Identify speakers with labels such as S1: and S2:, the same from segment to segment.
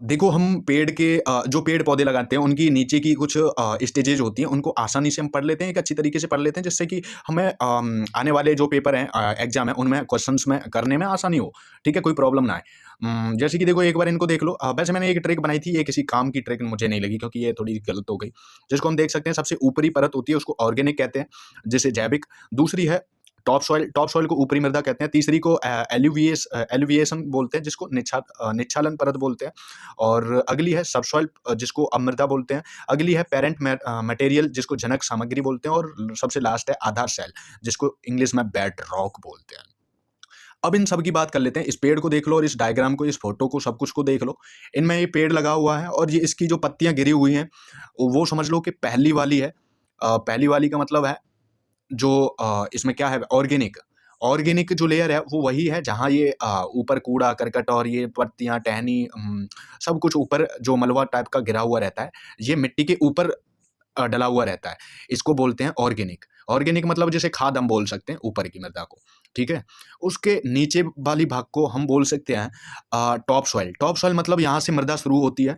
S1: देखो, हम पेड़ के जो पेड़-पौधे लगाते हैं, उनकी नीचे की कुछ स्टेजेज़ होती हैं, उनको आसानी से हम पढ़ लेते हैं, एक अच्छी तरीके से पढ़ लेते हैं, जिससे कि हमें आने वाले जो पेपर हैं एग्ज़ाम है, उनमें क्वेश्चन्स में करने में आसानी हो, ठीक है? कोई प्रॉब्लम ना आए। जैसे कि देखो, एक बार इनको देख लो। वैसे मैंने एक ट्रिक बनाई थी, ये किसी काम की ट्रिक मुझे नहीं लगी, क्योंकि ये थोड़ी गलत हो गई। जिसको हम देख सकते हैं, सबसे ऊपरी परत होती है, उसको ऑर्गेनिक कहते हैं, जिसे जैविक। दूसरी है टॉप सॉइल को ऊपरी मृदा कहते हैं। तीसरी को एल्यूविएशन बोलते हैं, जिसको निच्छालन परत बोलते हैं। और अगली है सबसॉइल, जिसको अमृता बोलते हैं। अगली है पेरेंट मटेरियल, जिसको जनक सामग्री बोलते हैं। और सबसे लास्ट है आधार सेल, जिसको इंग्लिश में बेड रॉक बोलते हैं। अब इन सब की बात कर लेते हैं। इस पेड़ को देख लो, और इस डायग्राम को, इस फोटो को, सब कुछ को देख लो। इनमें ये पेड़ लगा हुआ है, और ये इसकी जो पत्तियां गिरी हुई हैं, वो समझ लो कि पहली वाली है। पहली वाली का मतलब है जो इसमें क्या है, ऑर्गेनिक। ऑर्गेनिक जो लेयर है, वो वही है जहाँ ये ऊपर कूड़ा करकट और ये पत्तियाँ, टहनी, सब कुछ ऊपर जो मलबा टाइप का गिरा हुआ रहता है, ये मिट्टी के ऊपर डला हुआ रहता है। इसको बोलते हैं ऑर्गेनिक। ऑर्गेनिक मतलब जैसे खाद हम बोल सकते हैं ऊपर की मृदा को, ठीक है? उसके नीचे वाली भाग को हम बोल सकते हैं टॉप सॉइल। टॉप सॉइल मतलब यहाँ से मृदा शुरू होती है,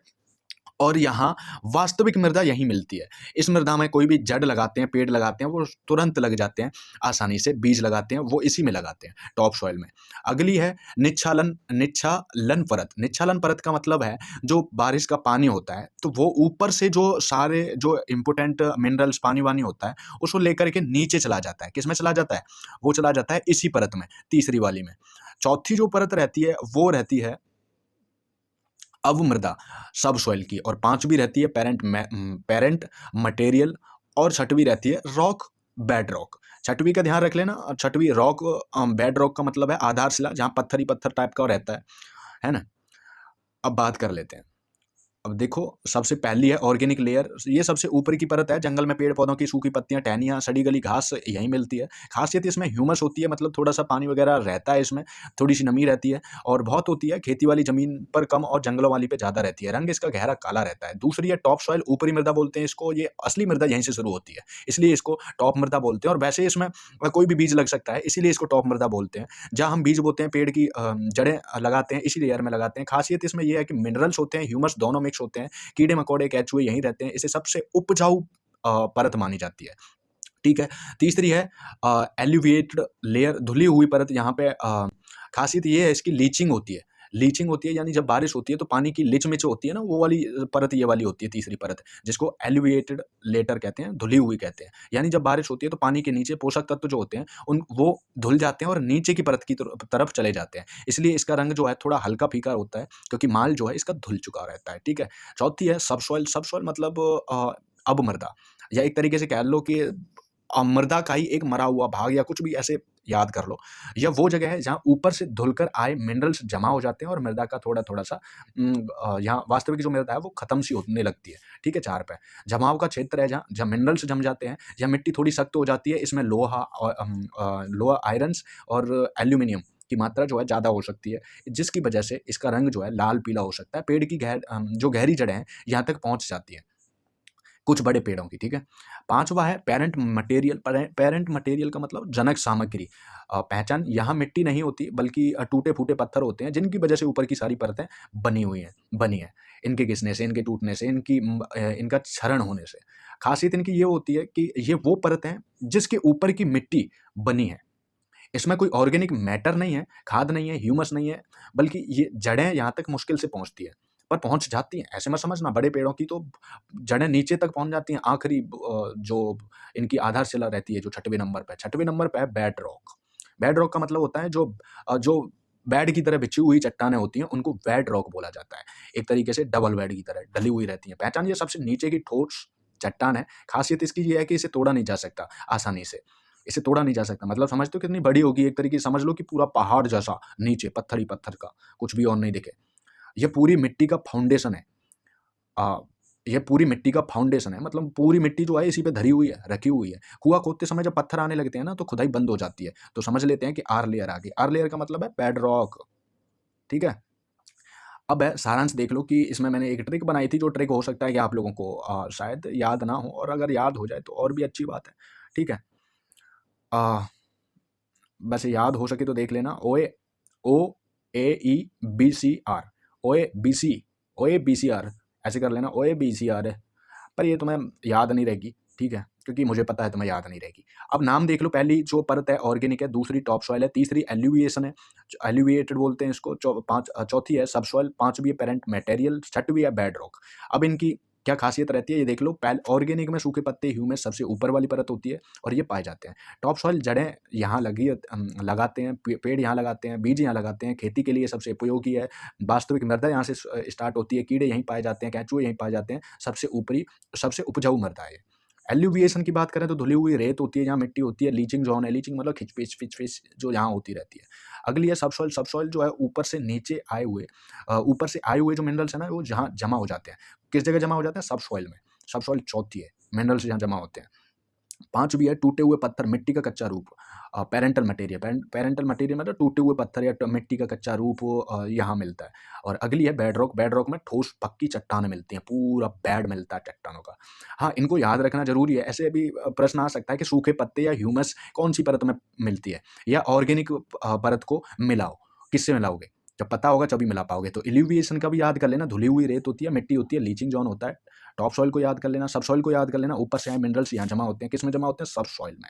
S1: और यहाँ वास्तविक मृदा यहीं मिलती है। इस मृदा में कोई भी जड़ लगाते हैं, पेड़ लगाते हैं, वो तुरंत लग जाते हैं आसानी से। बीज लगाते हैं, वो इसी में लगाते हैं, टॉप सॉइल में। अगली है निच्छालन परत। निच्छालन परत का मतलब है जो बारिश का पानी होता है, तो वो ऊपर से जो सारे जो इम्पोर्टेंट मिनरल्स, पानी-वानी होता है, उसको लेकर के नीचे चला जाता है। किसमें चला जाता है? वो चला जाता है इसी परत में, तीसरी वाली में। चौथी जो परत रहती है, वो रहती है अवमृदा, सबसॉइल की। और पांचवी रहती है पेरेंट मटेरियल। और छठवीं रहती है रॉक, बेड रॉक। छठवीं का ध्यान रख लेना। छठवीं रॉक, बेड रॉक का मतलब है आधारशिला, जहां पत्थर ही पत्थर टाइप का रहता है ना? अब बात कर लेते हैं। अब देखो, सबसे पहली है ऑर्गेनिक लेयर। ये सबसे ऊपर की परत है। जंगल में पेड़ पौधों की सूखी पत्तियां, टहनियां, सड़ी गली घास यहीं मिलती है। खासियत इसमें ह्यूमस होती है, मतलब थोड़ा सा पानी वगैरह रहता है इसमें, थोड़ी सी नमी रहती है। और बहुत होती है खेती वाली जमीन पर कम, और जंगलों वाली पे ज्यादा रहती है। रंग इसका गहरा काला रहता है। दूसरी है टॉप सॉइल, ऊपरी मृदा बोलते हैं इसको। ये असली मृदा यहीं से शुरू होती है, इसलिए इसको टॉप मृदा बोलते हैं। और वैसे इसमें कोई भी बीज लग सकता है, इसीलिए इसको टॉप मृदा बोलते हैं। जहाँ हम बीज बोते हैं, पेड़ की जड़ें लगाते हैं, इसी लेयर में लगाते हैं। खासियत इसमें यह है कि मिनरल्स होते हैं, ह्यूमस दोनों मिक्स होते हैं। कीड़े मकोड़े, केंचुए यहीं रहते हैं। इसे सबसे उपजाऊ परत मानी जाती है, ठीक है? तीसरी है एलिवेटेड लेयर, धुली हुई परत। यहाँ पे खासियत ये है, इसकी लीचिंग होती है। लीचिंग होती है, यानी जब बारिश होती है तो पानी की लिच-मिच होती है ना, वो वाली परत ये वाली होती है, तीसरी परत, जिसको एलिवेटेड लेटर कहते हैं, धुली हुई कहते हैं। यानी जब बारिश होती है तो पानी के नीचे पोषक तत्व जो होते हैं, उन वो धुल जाते हैं और नीचे की परत की तरफ चले जाते हैं। इसलिए इसका रंग जो है थोड़ा हल्का फीका होता है, क्योंकि माल जो है इसका धुल चुका रहता है, ठीक है? चौथी है सबसॉइल। सबसॉइल मतलब अवमृदा, या एक तरीके से कह लो कि मृदा का ही एक मरा हुआ भाग, या कुछ भी ऐसे याद कर लो। यह वो जगह है जहाँ ऊपर से धुलकर आए मिनरल्स जमा हो जाते हैं, और मृदा का थोड़ा-थोड़ा सा यहाँ वास्तविक जो मृदा है वो खत्म सी होने लगती है, ठीक है? 4 पे जमाव का क्षेत्र है, जहाँ जहाँ मिनरल्स जम जाते हैं, या मिट्टी थोड़ी सख्त हो जाती है। इसमें लोहा, आयरन्स और एल्यूमीनियम की मात्रा जो है ज़्यादा हो सकती है, जिसकी वजह से इसका रंग जो है लाल-पीला हो सकता है। पेड़ की जो गहरी जड़ें हैं, यहाँ तक पहुँच जाती हैं, कुछ बड़े पेड़ों की, ठीक है? 5वां है पेरेंट मटेरियल। पेरेंट मटेरियल का मतलब जनक सामग्री। पहचान, यहाँ मिट्टी नहीं होती, बल्कि टूटे-फूटे पत्थर होते हैं, जिनकी वजह से ऊपर की सारी परतें बनी हैं। इनके घिसने से, इनके टूटने से, इनका क्षरण होने से। खासियत इनकी ये होती है कि ये वो परत हैं जिसके ऊपर की मिट्टी बनी है। इसमें कोई ऑर्गेनिक मैटर नहीं है, खाद नहीं है, ह्यूमस नहीं है, बल्कि ये जड़ें यहाँ तक मुश्किल से पहुँचती हैं, पर पहुँच जाती हैं। ऐसे मत समझना, बड़े पेड़ों की तो जड़ें नीचे तक पहुँच जाती हैं, आखिरी जो इनकी आधारशिला रहती है, जो 6वें नंबर पे। 6वें नंबर पे है बेड रॉक। बेड रॉक का मतलब होता है जो बेड की तरह बिछी हुई चट्टानें होती हैं, उनको बेड रॉक बोला जाता है। एक तरीके से डबल बेड की तरह ढली हुई रहती हैं। पहचान, ये सबसे नीचे की ठोस चट्टान है। खासियत इसकी ये है कि इसे तोड़ा नहीं जा सकता आसानी से। इसे तोड़ा नहीं जा सकता, मतलब समझते हो कितनी बड़ी होगी? एक तरीके से समझ लो कि पूरा पहाड़ जैसा नीचे पत्थर ही पत्थर का, कुछ भी और नहीं दिखे। ये पूरी मिट्टी का फाउंडेशन है। अ, ये पूरी मिट्टी का फाउंडेशन है, मतलब पूरी मिट्टी जो है इसी पे धरी हुई है, रखी हुई है। कुआँ खोदते समय जब पत्थर आने लगते हैं ना, तो खुदाई बंद हो जाती है। तो समझ लेते हैं कि आर लेयर आ गई। आर लेयर का मतलब है बेड रॉक, ठीक है? अब है सारांश, देख लो कि इसमें मैंने एक ट्रिक बनाई थी, जो ट्रिक हो सकता है कि आप लोगों को शायद याद ना हो, और अगर याद हो जाए तो और भी अच्छी बात है, ठीक है? अ वैसे याद हो सके तो देख लेना। O A B C R, O A B C, OABCR, ऐसे कर लेना OABCR है, पर ये तुम्हें याद नहीं रहेगी, ठीक है, क्योंकि मुझे पता है तुम्हें याद नहीं रहेगी। अब नाम देख लो, पहली जो परत है ऑर्गेनिक है, दूसरी टॉप सॉइल है, तीसरी एल्यूविएशन है, एल्यूविएटेड बोलते हैं इसको, चौथी है सब सॉइल, पांचवी है पेरेंट मटेरियल, छठवीं है बेड रॉक। अब इनकी क्या खासियत रहती है ये देख लो। ऑर्गेनिक में सूखे पत्ते ह्यूमस सबसे ऊपर वाली परत होती है और ये पाए जाते हैं। टॉप सॉइल जड़ें यहाँ लगाते हैं, पेड़ यहाँ लगाते हैं, बीज यहाँ लगाते हैं, खेती के लिए सबसे उपयोगी है। वास्तविक मृदा यहाँ से स्टार्ट होती है, कीड़े यहीं पाए जाते हैं, केंचुए यहीं पाए जाते हैं, सबसे ऊपरी सबसे उपजाऊ मृदा है। एल्यूविएशन की बात करें तो धुली हुई रेत होती है, जहाँ मिट्टी होती है। लीचिंग जोन है, लीचिंग मतलब खिचपिच पिचपिच जो यहाँ होती रहती है। अगली है सबसॉइल। सबसॉइल जो है ऊपर से नीचे आए हुए ऊपर से आए हुए जो मिनरल्स है ना, वो जहाँ जमा हो जाते हैं। किस जगह जमा हो जाते हैं? सबसॉइल में। सबसॉइल चौथी है, मिनरल्स जहाँ जमा होते हैं। पांचवी है टूटे हुए पत्थर, मिट्टी का कच्चा रूप, पेरेंटल मटेरियल। पेरेंटल मटेरियल मतलब टूटे हुए पत्थर या मिट्टी का कच्चा रूप यहाँ मिलता है। और अगली है बेड रॉक। बेड रॉक में ठोस पक्की चट्टानें मिलती हैं, पूरा बेड मिलता है चट्टानों का। हाँ, इनको याद रखना जरूरी है। ऐसे भी प्रश्न आ सकता है कि सूखे पत्ते या ह्यूमस कौन सी परत में मिलती है, या ऑर्गेनिक परत को मिलाओ। किससे मिलाओगे? जब पता होगा तभी मिला पाओगे। तो इल्यूविएशन का भी याद कर लेना, धुली हुई रेत होती है, मिट्टी होती है, लीचिंग जोन होता है। टॉप सॉइल को याद कर लेना, सब सॉइल को याद कर लेना, ऊपर से आए मिनरल्स यहाँ जमा होते हैं। किस में जमा होते हैं? सब सॉइल में।